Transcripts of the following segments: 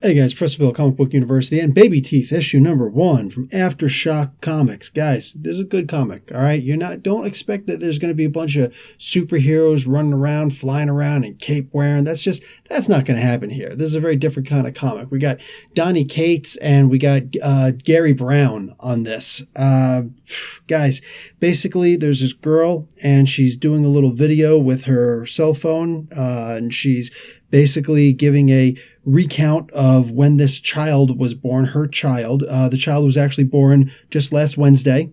Hey guys, Professor Bill, Comic Book University, and Babyteeth, issue number 1 from Aftershock Comics. Guys, this is a good comic, all right? Don't expect that there's going to be a bunch of superheroes running around, flying around, and cape wearing. That's not going to happen here. This is a very different kind of comic. We got Donny Cates and we got Gary Brown on this. Guys, basically, there's this girl, and she's doing a little video with her cell phone, and she's basically giving a recount of when this child was born, her child. The child was actually born just last Wednesday.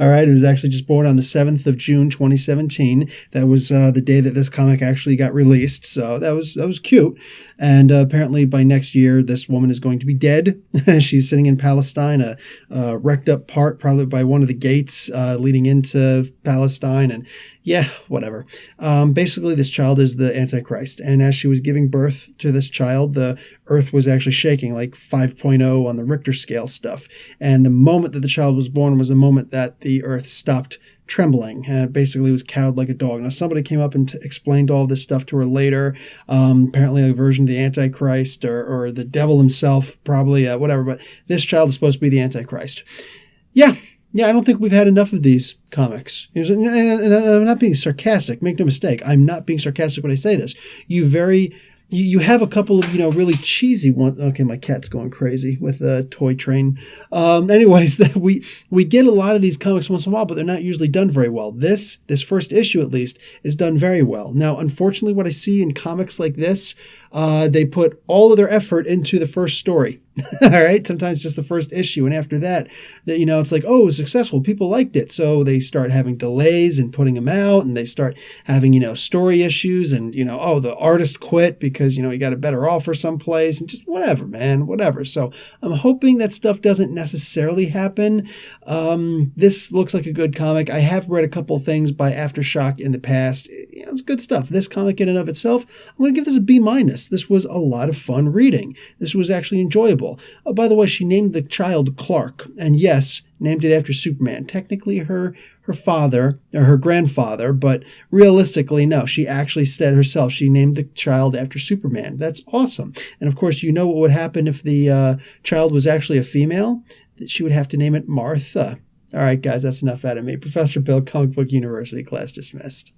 All right, it was actually just born on the 7th of June, 2017. That was the day that this comic actually got released, so that was cute. And apparently by next year, this woman is going to be dead. She's sitting in Palestine, a wrecked up part probably by one of the gates leading into Palestine, and yeah, whatever. Basically, this child is the Antichrist, and as she was giving birth to this child, the earth was actually shaking, like 5.0 on the Richter scale stuff. And the moment that the child was born was the moment that the earth stopped trembling, and basically was cowed like a dog. Now, somebody came up and explained all this stuff to her later. Apparently a version of the Antichrist or the devil himself, probably, whatever. But this child is supposed to be the Antichrist. Yeah, I don't think we've had enough of these comics. And I'm not being sarcastic. Make no mistake. I'm not being sarcastic when I say this. You have a couple of, really cheesy ones. Okay, my cat's going crazy with a toy train. Anyways, that we get a lot of these comics once in a while, but they're not usually done very well. This first issue, at least, is done very well. Now, unfortunately, what I see in comics like this, they put all of their effort into the first story. All right, sometimes just the first issue, and after that, it's like, oh, it was successful, people liked it, so they start having delays in putting them out, and they start having story issues, and oh, the artist quit because he got a better offer someplace, and just whatever, man, whatever. So I'm hoping that stuff doesn't necessarily happen. This looks like a good comic. I have read a couple things by Aftershock in the past. It's good stuff. This comic in and of itself, I'm going to give this a B-. This was a lot of fun reading. This was actually enjoyable. Oh, by the way, she named the child Clark, and yes, named it after Superman. Technically her father, or her grandfather, but realistically, no. She actually said herself she named the child after Superman. That's awesome. And of course, what would happen if the child was actually a female? She would have to name it Martha. All right, guys, that's enough out of me. Professor Bill, Comic Book University, class dismissed.